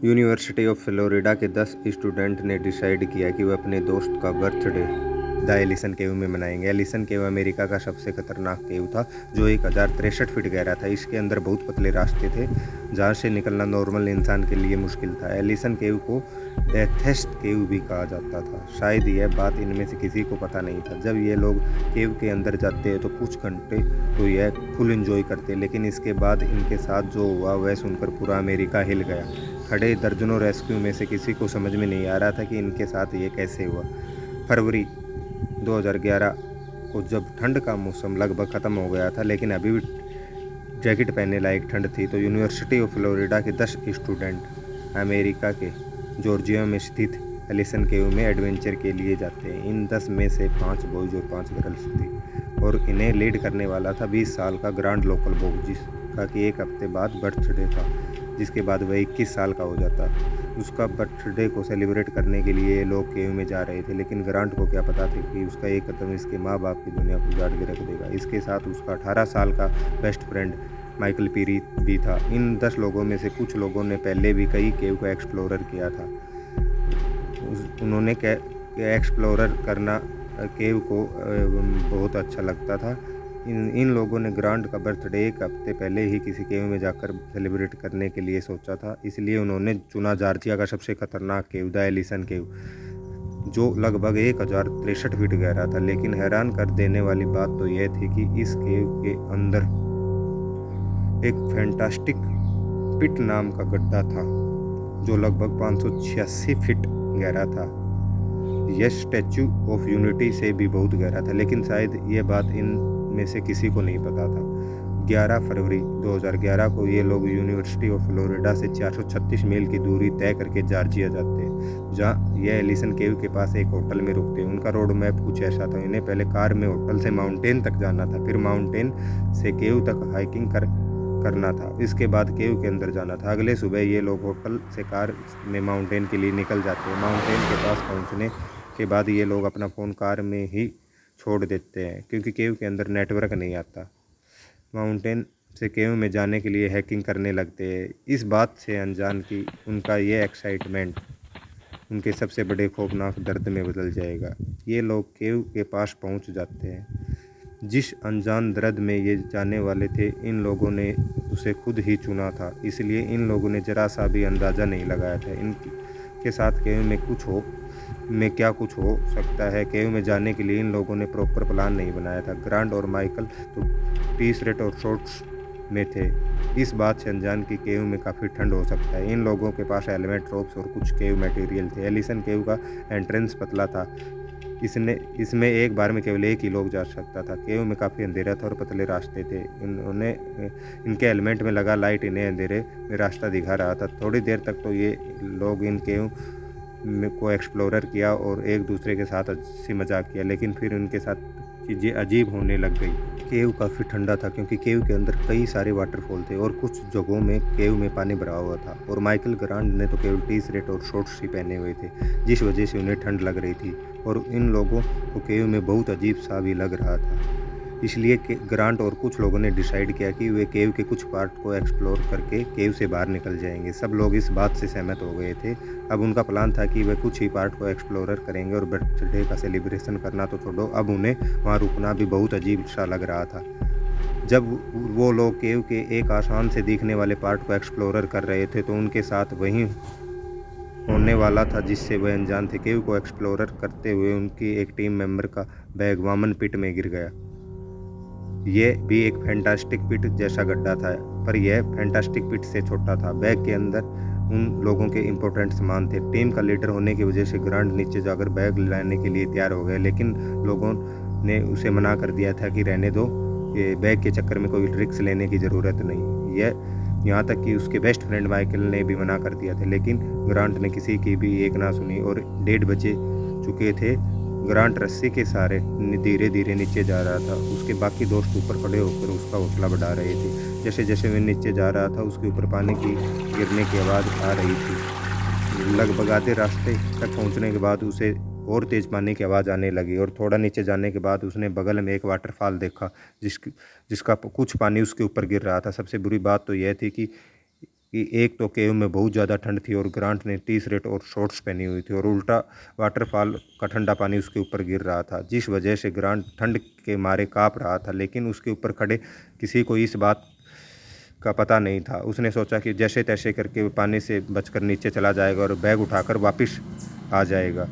University of Florida के 10 student ने decide किया कि वे अपने दोस्त का बर्थडे द एलिसन केव में मनाएंगे। एलिसन केव अमेरिका का सबसे खतरनाक केव था, जो 1063 फीट गहरा था। इसके अंदर बहुत पतले रास्ते थे, जहाँ से निकलना नॉर्मल इंसान के लिए मुश्किल था। एलिसन केव को डेथेस्ट केव भी कहा जाता था। शायद यह बात इनमें से किसी को पता नहीं था। जब ये लोग केव के अंदर जाते हैं तो कुछ घंटे तो यह फुल एंजॉय करते, लेकिन इसके बाद इनके साथ जो हुआ वह सुनकर पूरा अमेरिका हिल गया। खड़े दर्जनों रेस्क्यू में से किसी को समझ में नहीं आ रहा था कि इनके साथ ये कैसे हुआ। फरवरी 2011 को जब ठंड का मौसम लगभग ख़त्म हो गया था, लेकिन अभी भी जैकेट पहनने लायक ठंड थी, तो यूनिवर्सिटी ऑफ फ्लोरिडा के 10 स्टूडेंट अमेरिका के जॉर्जिया में स्थित एलिसन केव में एडवेंचर के लिए जाते हैं। इन 10 में से 5 बॉयज़ और 5 गर्ल्स थी, और इन्हें लीड करने वाला था 20 साल का ग्रांड लोकल बॉब, जिसका कि एक हफ्ते बाद बर्थडे था, जिसके बाद वह 21 साल का हो जाता। उसका बर्थडे को सेलिब्रेट करने के लिए लोग केव में जा रहे थे, लेकिन ग्रांट को क्या पता था कि उसका एक कदम इसके माँ बाप की दुनिया को उजाड़ के रख देगा। इसके साथ उसका 18 साल का बेस्ट फ्रेंड माइकल पीरी भी था। इन 10 लोगों में से कुछ लोगों ने पहले भी कई केव को एक्सप्लोरर किया था। उन्होंने एक्सप्लोरर करना केव को बहुत अच्छा लगता था। इन लोगों ने ग्रांट का बर्थडे एक हफ्ते पहले ही किसी केव में जाकर सेलिब्रेट करने के लिए सोचा था, इसलिए उन्होंने चुना जॉर्जिया का सबसे खतरनाक केव द एलिसन केव, जो लगभग 1063 फीट गहरा था। लेकिन हैरान कर देने वाली बात तो यह थी कि इस केव के अंदर एक फैंटास्टिक पिट नाम का गड्ढा था, जो लगभग 586 फीट गहरा था। यह स्टैच्यू ऑफ यूनिटी से भी बहुत गहरा था, लेकिन शायद ये बात इन में से किसी को नहीं पता था। 11 फरवरी 2011 को ये लोग यूनिवर्सिटी ऑफ फ्लोरिडा से 436 मील की दूरी तय करके जॉर्जिया जाते हैं, जहाँ यह एलिसन केव के पास एक होटल में रुकते हैं। उनका रोड मैप कुछ ऐसा था। इन्हें पहले कार में होटल से माउंटेन तक जाना था, फिर माउंटेन से केव तक हाइकिंग करना था, इसके बाद केव के अंदर जाना था। अगले सुबह ये लोग होटल से कार में माउंटेन के लिए निकल जाते हैं। माउंटेन के पास पहुँचने के बाद ये लोग अपना फ़ोन कार में ही छोड़ देते हैं, क्योंकि केव के अंदर नेटवर्क नहीं आता। माउंटेन से केव में जाने के लिए हैकिंग करने लगते हैं, इस बात से अनजान कि उनका ये एक्साइटमेंट उनके सबसे बड़े खौफनाक दर्द में बदल जाएगा। ये लोग केव के पास पहुंच जाते हैं। जिस अनजान दर्द में ये जाने वाले थे, इन लोगों ने उसे खुद ही चुना था, इसलिए इन लोगों ने जरा सा भी अंदाज़ा नहीं लगाया था इनके साथ केव में क्या कुछ हो सकता है। केव में जाने के लिए इन लोगों ने प्रॉपर प्लान नहीं बनाया था। ग्रांट और माइकल तो टी-शर्ट और शॉर्ट्स में थे, इस बात से अनजान कि केव में काफ़ी ठंड हो सकता है। इन लोगों के पास हेलमेट, रोप्स और कुछ केव मटेरियल थे। एलिसन केव का एंट्रेंस पतला था, इसमें एक बार में केवल एक ही लोग जा सकता था। केव में काफ़ी अंधेरा था और पतले रास्ते थे। इनके हेलमेट में लगा लाइट इन्हें अंधेरे में रास्ता दिखा रहा था। थोड़ी देर तक तो ये लोग इन केव को एक्सप्लोरर किया और एक दूसरे के साथ हंसी मजाक किया, लेकिन फिर उनके साथ चीज़ें अजीब होने लग गई। केव काफ़ी ठंडा था, क्योंकि केव के अंदर कई सारे वाटरफॉल थे और कुछ जगहों में केव में पानी भरा हुआ था। और माइकल ग्रांट ने तो केवल टी-शर्ट और शॉर्ट्स ही पहने हुए थे, जिस वजह से उन्हें ठंड लग रही थी और इन लोगों को केव में बहुत अजीब सा भी लग रहा था। इसलिए ग्रांट और कुछ लोगों ने डिसाइड किया कि वे केव के कुछ पार्ट को एक्सप्लोर करके केव से बाहर निकल जाएंगे। सब लोग इस बात से सहमत हो गए थे। अब उनका प्लान था कि वे कुछ ही पार्ट को एक्सप्लोरर करेंगे और बर्थडे का सेलिब्रेशन करना तो छोड़ो, अब उन्हें वहाँ रुकना भी बहुत अजीब सा लग रहा था। जब वो लोग केव के एक आसान से दिखने वाले पार्ट को एक्सप्लोरर कर रहे थे, तो उनके साथ वही होने वाला था जिससे वह अनजान थे। केव को एक्सप्लोरर करते हुए उनकी एक टीम मेंबर का बैग वामन पिट में गिर गया। यह भी एक फैंटास्टिक पिट जैसा गड्ढा था, पर यह फैंटास्टिक पिट से छोटा था। बैग के अंदर उन लोगों के इम्पोर्टेंट सामान थे। टीम का लीडर होने की वजह से ग्रांट नीचे जाकर बैग लाने के लिए तैयार हो गए, लेकिन लोगों ने उसे मना कर दिया था कि रहने दो, ये बैग के चक्कर में कोई रिस्क लेने की ज़रूरत नहीं। यहाँ तक कि उसके बेस्ट फ्रेंड माइकल ने भी मना कर दिया था, लेकिन ग्रांट ने किसी की भी एक ना सुनी और 1:30 बजे चुके थे। ग्रांट रस्सी के सहारे धीरे धीरे नीचे जा रहा था। उसके बाकी दोस्त ऊपर खड़े होकर उसका हौसला बढ़ा रहे थे। जैसे जैसे वह नीचे जा रहा था, उसके ऊपर पानी की गिरने की आवाज़ आ रही थी। लगभग आधे रास्ते तक पहुंचने के बाद उसे और तेज़ पानी की आवाज़ आने लगी, और थोड़ा नीचे जाने के बाद उसने बगल में एक वाटरफॉल देखा जिसका कुछ पानी उसके ऊपर गिर रहा था। सबसे बुरी बात तो यह थी कि कि एक तो केव में बहुत ज़्यादा ठंड थी और ग्रांट ने टी शर्ट और शॉर्ट्स पहनी हुई थी और उल्टा वाटरफॉल का ठंडा पानी उसके ऊपर गिर रहा था, जिस वजह से ग्रांट ठंड के मारे काँप रहा था। लेकिन उसके ऊपर खड़े किसी को इस बात का पता नहीं था। उसने सोचा कि जैसे तैसे करके वो पानी से बचकर नीचे चला जाएगा और बैग उठाकर वापस आ जाएगा।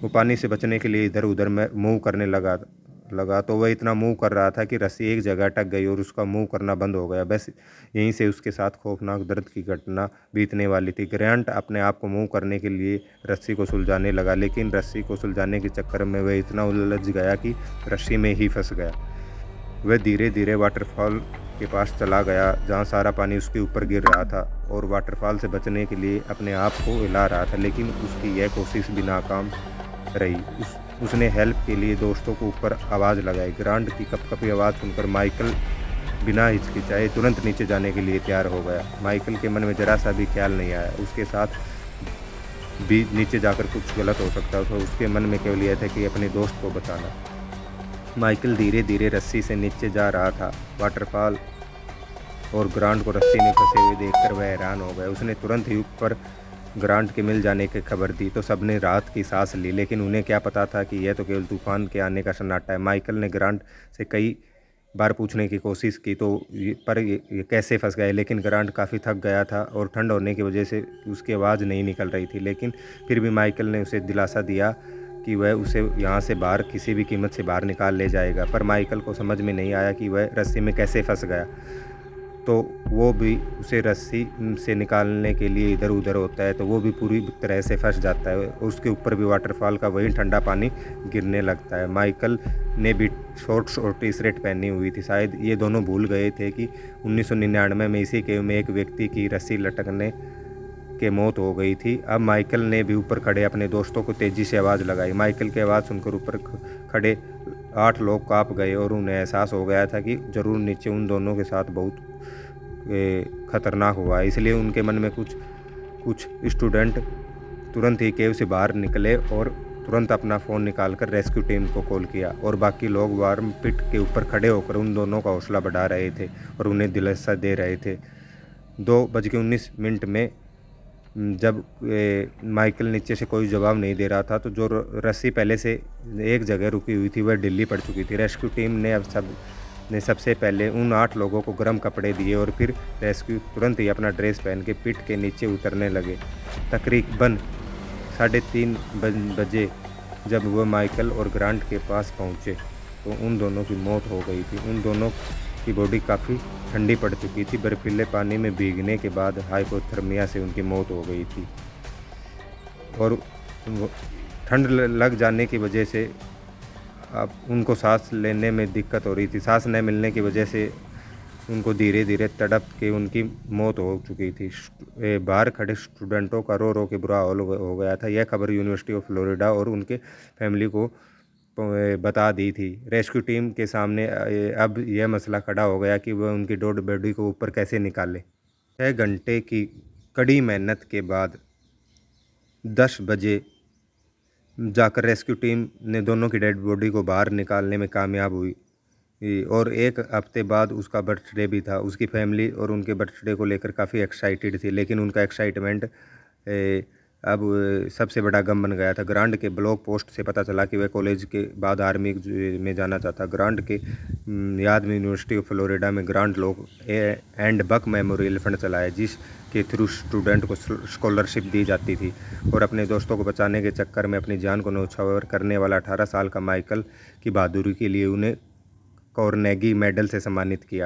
वो पानी से बचने के लिए इधर उधर में मूव करने लगा तो वह इतना मूव कर रहा था कि रस्सी एक जगह अटक गई और उसका मूव करना बंद हो गया। बस यहीं से उसके साथ खौफनाक दर्द की घटना बीतने वाली थी। ग्रांट अपने आप को मूव करने के लिए रस्सी को सुलझाने लगा, लेकिन रस्सी को सुलझाने के चक्कर में वह इतना उलझ गया कि रस्सी में ही फंस गया। वह धीरे धीरे वाटरफॉल के पास चला गया जहाँ सारा पानी उसके ऊपर गिर रहा था और वाटरफॉल से बचने के लिए अपने आप को हिला रहा था, लेकिन उसकी यह कोशिश भी नाकाम रही। उसने हेल्प के लिए दोस्तों को ऊपर आवाज़ लगाई। ग्रांट की कपकपी आवाज़ सुनकर माइकल बिना हिचकिचाए तुरंत नीचे जाने के लिए तैयार हो गया। माइकल के मन में जरा सा भी ख्याल नहीं आया उसके साथ भी नीचे जाकर कुछ गलत हो सकता था। उसके मन में केवल यह था कि अपने दोस्त को बचाना। माइकल धीरे धीरे रस्सी से नीचे जा रहा था। वाटरफॉल और ग्रांट को रस्सी में फंसे हुए देखकर वह हैरान हो गया। उसने तुरंत ही ऊपर ग्रांट के मिल जाने की खबर दी तो सबने राहत की सांस ली, लेकिन उन्हें क्या पता था कि यह तो केवल तूफान के आने का सन्नाटा है। माइकल ने ग्रांट से कई बार पूछने की कोशिश की तो ये कैसे फंस गए, लेकिन ग्रांट काफ़ी थक गया था और ठंड होने की वजह से उसकी आवाज़ नहीं निकल रही थी। लेकिन फिर भी माइकल ने उसे दिलासा दिया कि वह उसे यहाँ से बाहर किसी भी कीमत से बाहर निकाल ले जाएगा। पर माइकल को समझ में नहीं आया कि वह रस्सी में कैसे फंस गया, तो वो भी उसे रस्सी से निकालने के लिए इधर उधर होता है तो वो भी पूरी तरह से फंस जाता है। उसके ऊपर भी वाटरफॉल का वही ठंडा पानी गिरने लगता है। माइकल ने भी शॉर्ट्स और टी शर्ट पहनी हुई थी। शायद ये दोनों भूल गए थे कि 1999 में इसी केव में एक व्यक्ति की रस्सी लटकने के मौत हो गई थी। अब माइकल ने भी ऊपर खड़े अपने दोस्तों को तेज़ी से आवाज़ लगाई। माइकल की आवाज़ सुनकर ऊपर खड़े 8 लोग काँप गए और उन्हें एहसास हो गया था कि ज़रूर नीचे उन दोनों के साथ बहुत खतरनाक हुआ। इसलिए उनके मन में कुछ स्टूडेंट तुरंत ही केव से बाहर निकले और तुरंत अपना फ़ोन निकालकर रेस्क्यू टीम को कॉल किया और बाकी लोग वार्म पिट के ऊपर खड़े होकर उन दोनों का हौसला बढ़ा रहे थे और उन्हें दिलासा दे रहे थे। 2:19 में जब माइकल नीचे से कोई जवाब नहीं दे रहा था तो जो रस्सी पहले से एक जगह रुकी हुई थी वह ढीली पड़ चुकी थी। रेस्क्यू टीम ने सबसे पहले उन 8 लोगों को गर्म कपड़े दिए और फिर रेस्क्यू तुरंत ही अपना ड्रेस पहन के पिट के नीचे उतरने लगे। तकरीबन 3:30 बजे जब वह माइकल और ग्रांट के पास पहुंचे तो उन दोनों की मौत हो गई थी। उन दोनों की बॉडी काफ़ी ठंडी पड़ चुकी थी। बर्फीले पानी में भीगने के बाद हाइपोथर्मिया से उनकी मौत हो गई थी और ठंड लग जाने की वजह से अब उनको सांस लेने में दिक्कत हो रही थी। सांस न मिलने की वजह से उनको धीरे धीरे तड़प के उनकी मौत हो चुकी थी। बाहर खड़े स्टूडेंटों का रो रो के बुरा हाल हो गया था। यह खबर यूनिवर्सिटी ऑफ फ्लोरिडा और उनके फैमिली को बता दी थी। रेस्क्यू टीम के सामने अब यह मसला खड़ा हो गया कि वह उनकी डेड बॉडी को ऊपर कैसे निकाले। 6 घंटे की कड़ी मेहनत के बाद 10 बजे जाकर रेस्क्यू टीम ने दोनों की डेड बॉडी को बाहर निकालने में कामयाब हुई और 1 हफ्ते बाद उसका बर्थडे भी था। उसकी फैमिली और उनके बर्थडे को लेकर काफ़ी एक्साइटेड थी, लेकिन उनका एक्साइटमेंट अब सबसे बड़ा गम बन गया था। ग्रांट के ब्लॉग पोस्ट से पता चला कि वह कॉलेज के बाद आर्मी में जाना चाहता। ग्रांट के याद में यूनिवर्सिटी ऑफ फ्लोरिडा में ग्रांट लोग एंड बक मेमोरियल फंड चलाया, जिसके थ्रू स्टूडेंट को स्कॉलरशिप दी जाती थी और अपने दोस्तों को बचाने के चक्कर में अपनी जान को न्यौछावर करने वाला 18 साल का माइकल की बहादुरी के लिए उन्हें कार्नेगी मेडल से सम्मानित किया।